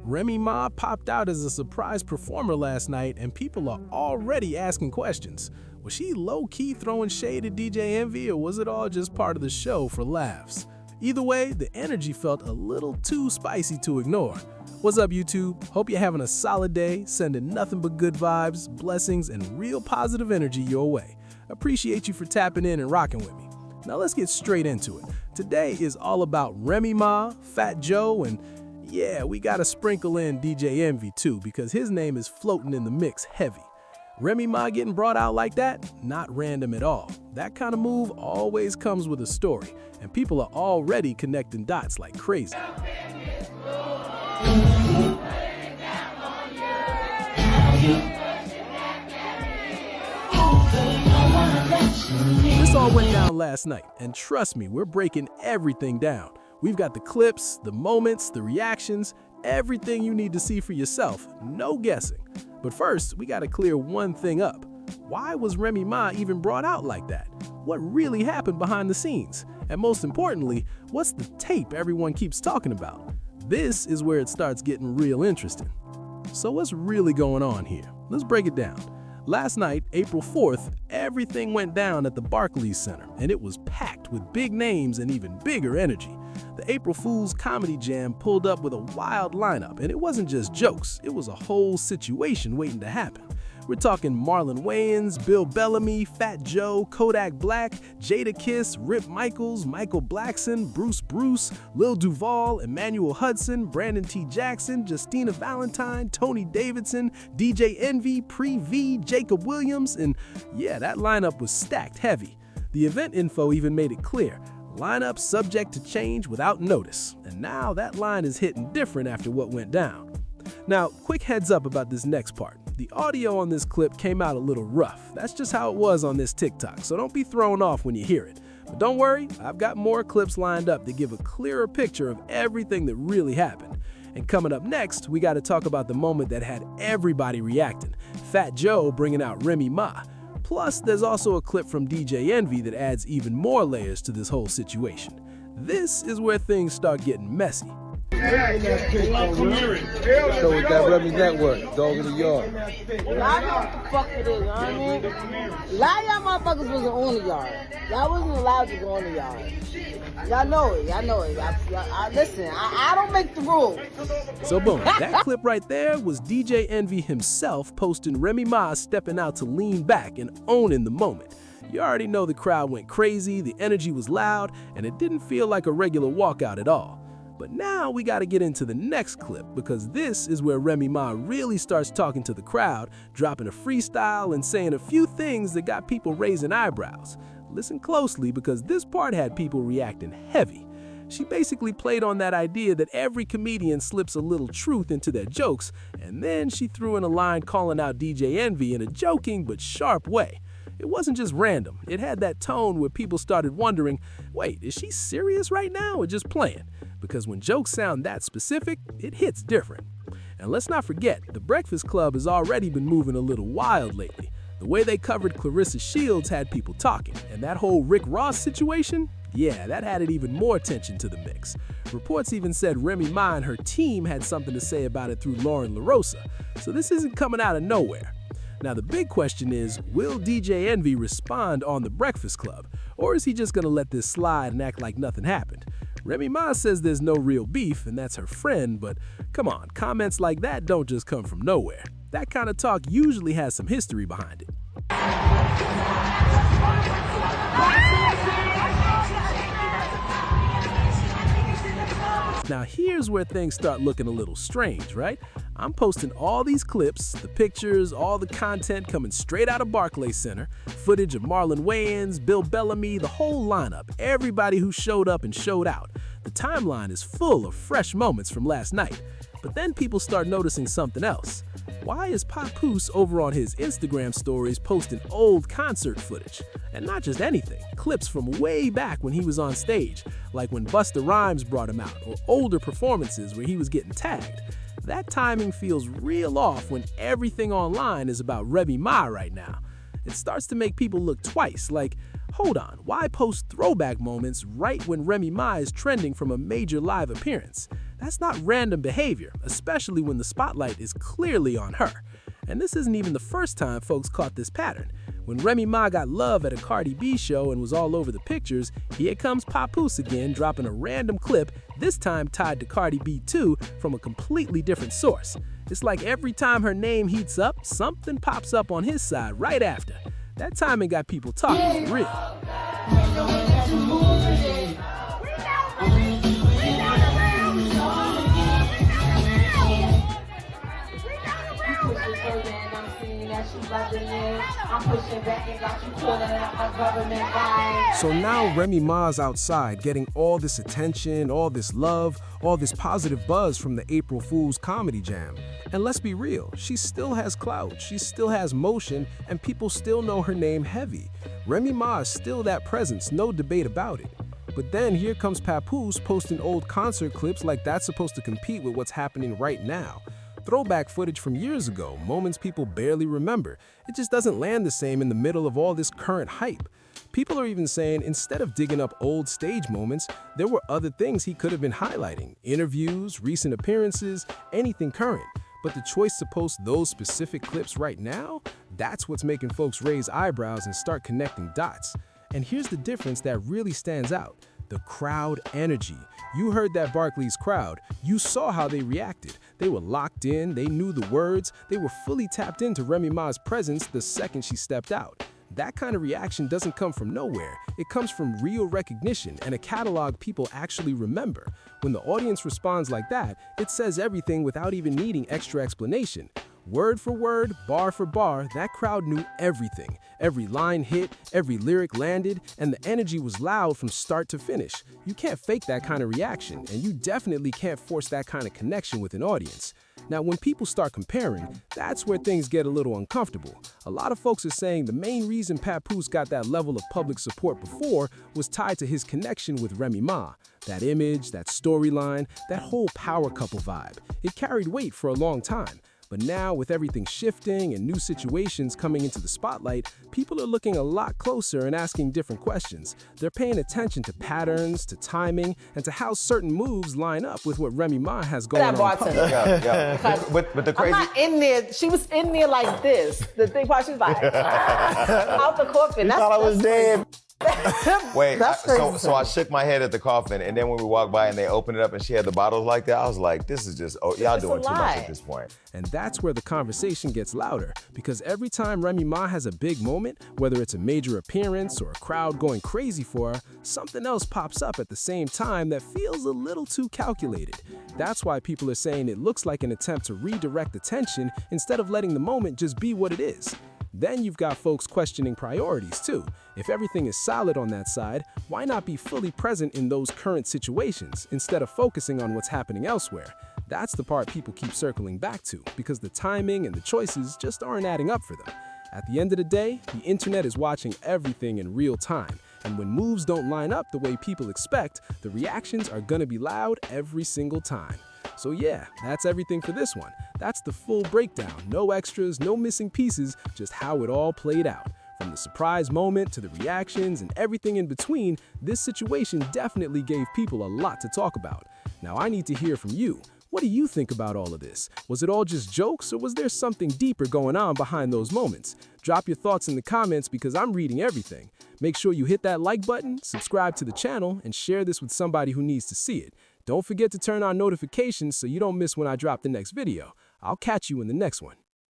Remy Ma popped out as a surprise performer last night, and people are already asking questions. Was she low-key throwing shade at DJ Envy, or was it all just part of the show for laughs? Either way, the energy felt a little too spicy to ignore. What's up, YouTube? Hope you're having a solid day, sending nothing but good vibes, blessings, and real positive energy your way. Appreciate you for tapping in and rocking with me. Now let's get straight into it. Today is all about Remy Ma, Fat Joe, and yeah, we gotta sprinkle in DJ Envy too, because his name is floating in the mix heavy. Remy Ma getting brought out like that? Not random at all. That kind of move always comes with a story, and people are already connecting dots like crazy. This all went down last night, and trust me, we're breaking everything down. We've got the clips, the moments, the reactions, everything you need to see for yourself, no guessing. But first, we gotta clear one thing up. Why was Remy Ma even brought out like that? What really happened behind the scenes? And most importantly, what's the tape everyone keeps talking about? This is where it starts getting real interesting. So what's really going on here? Let's break it down. Last night, April 4th, everything went down at the Barclays Center, and it was packed with big names and even bigger energy. The April Fool's Comedy Jam pulled up with a wild lineup, and it wasn't just jokes, it was a whole situation waiting to happen. We're talking Marlon Wayans, Bill Bellamy, Fat Joe, Kodak Black, Jada Kiss, Rip Michaels, Michael Blackson, Bruce, Lil Duval, Emmanuel Hudson, Brandon T. Jackson, Justina Valentine, Tony Davidson, DJ Envy, Pre-V, Jacob Williams, and yeah, that lineup was stacked heavy. The event info even made it clear. Lineup subject to change without notice. And now that line is hitting different after what went down. Now, quick heads up about this next part. The audio on this clip came out a little rough. That's just how it was on this TikTok, so don't be thrown off when you hear it. But don't worry, I've got more clips lined up to give a clearer picture of everything that really happened. And coming up next, we got to talk about the moment that had everybody reacting. Fat Joe bringing out Remy Ma. Plus, there's also a clip from DJ Envy that adds even more layers to this whole situation. This is where things start getting messy. So with that Remy Network, dog in the yard. Well, I know what the fuck it is, you know what I mean? A lot of y'all motherfuckers wasn't on the yard. Y'all wasn't allowed to go on the yard. Y'all know it, listen, I don't make the rules. So boom, that clip right there was DJ Envy himself posting Remy Ma stepping out to lean back and owning the moment. You already know the crowd went crazy, the energy was loud, and it didn't feel like a regular walkout at all. But now we gotta get into the next clip, because this is where Remy Ma really starts talking to the crowd, dropping a freestyle and saying a few things that got people raising eyebrows. Listen closely, because this part had people reacting heavy. She basically played on that idea that every comedian slips a little truth into their jokes, and then she threw in a line calling out DJ Envy in a joking but sharp way. It wasn't just random, it had that tone where people started wondering, wait, is she serious right now or just playing? Because when jokes sound that specific, it hits different. And let's not forget, the Breakfast Club has already been moving a little wild lately. The way they covered Clarissa Shields had people talking, and that whole Rick Ross situation, yeah, that added even more tension to the mix. Reports even said Remy Ma and her team had something to say about it through Lauren LaRosa, so this isn't coming out of nowhere. Now the big question is, will DJ Envy respond on the Breakfast Club, or is he just gonna let this slide and act like nothing happened? Remy Ma says there's no real beef, and that's her friend, but come on, comments like that don't just come from nowhere. That kind of talk usually has some history behind it. Now here's where things start looking a little strange, right? I'm posting all these clips, the pictures, all the content coming straight out of Barclays Center, footage of Marlon Wayans, Bill Bellamy, the whole lineup, everybody who showed up and showed out. The timeline is full of fresh moments from last night. But then people start noticing something else. Why is Papoose over on his Instagram stories posting old concert footage? And not just anything, clips from way back when he was on stage, like when Busta Rhymes brought him out, or older performances where he was getting tagged. That timing feels real off when everything online is about Remy Ma right now. It starts to make people look twice, like, Hold on, why post throwback moments right when Remy Ma is trending from a major live appearance? That's not random behavior, especially when the spotlight is clearly on her. And this isn't even the first time folks caught this pattern. When Remy Ma got love at a Cardi B show and was all over the pictures, here comes Papoose again dropping a random clip, this time tied to Cardi B too, from a completely different source. It's like every time her name heats up, something pops up on his side right after. That timing got people talking for real. So now Remy Ma's outside getting all this attention, all this love, all this positive buzz from the April Fool's comedy jam. And let's be real, she still has clout, she still has motion, and people still know her name heavy. Remy Ma is still that presence, no debate about it. But then here comes Papoose posting old concert clips like that's supposed to compete with what's happening right now. Throwback footage from years ago, moments people barely remember. It just doesn't land the same in the middle of all this current hype. People are even saying instead of digging up old stage moments, there were other things he could have been highlighting. Interviews, recent appearances, anything current. But the choice to post those specific clips right now, that's what's making folks raise eyebrows and start connecting dots. And here's the difference that really stands out. The crowd energy. You heard that Barclays crowd. You saw how they reacted. They were locked in, they knew the words, they were fully tapped into Remy Ma's presence the second she stepped out. That kind of reaction doesn't come from nowhere. It comes from real recognition and a catalog people actually remember. When the audience responds like that, it says everything without even needing extra explanation. Word for word, bar for bar, that crowd knew everything. Every line hit, every lyric landed, and the energy was loud from start to finish. You can't fake that kind of reaction, and you definitely can't force that kind of connection with an audience. Now, when people start comparing, that's where things get a little uncomfortable. A lot of folks are saying the main reason Papoose got that level of public support before was tied to his connection with Remy Ma. That image, that storyline, that whole power couple vibe. It carried weight for a long time. But now, with everything shifting and new situations coming into the spotlight, people are looking a lot closer and asking different questions. They're paying attention to patterns, to timing, and to how certain moves line up with what Remy Ma has going on. But the crazy... I'm not in there. She was in there like this. The thing part, she was like, out the coffin. Thought I was dead. Wait, crazy. so I shook my head at the coffin, and then when we walked by and they opened it up and she had the bottles like that, I was like, this is just, y'all doing too much at this point. And that's where the conversation gets louder, because every time Remy Ma has a big moment, whether it's a major appearance or a crowd going crazy for her, something else pops up at the same time that feels a little too calculated. That's why people are saying it looks like an attempt to redirect attention instead of letting the moment just be what it is. Then you've got folks questioning priorities too. If everything is solid on that side, why not be fully present in those current situations instead of focusing on what's happening elsewhere? That's the part people keep circling back to, because the timing and the choices just aren't adding up for them. At the end of the day, the internet is watching everything in real time, and when moves don't line up the way people expect, the reactions are gonna be loud every single time. So yeah, that's everything for this one. That's the full breakdown. No extras, no missing pieces, just how it all played out. From the surprise moment to the reactions and everything in between, this situation definitely gave people a lot to talk about. Now I need to hear from you. What do you think about all of this? Was it all just jokes, or was there something deeper going on behind those moments? Drop your thoughts in the comments, because I'm reading everything. Make sure you hit that like button, subscribe to the channel, and share this with somebody who needs to see it. Don't forget to turn on notifications so you don't miss when I drop the next video. I'll catch you in the next one.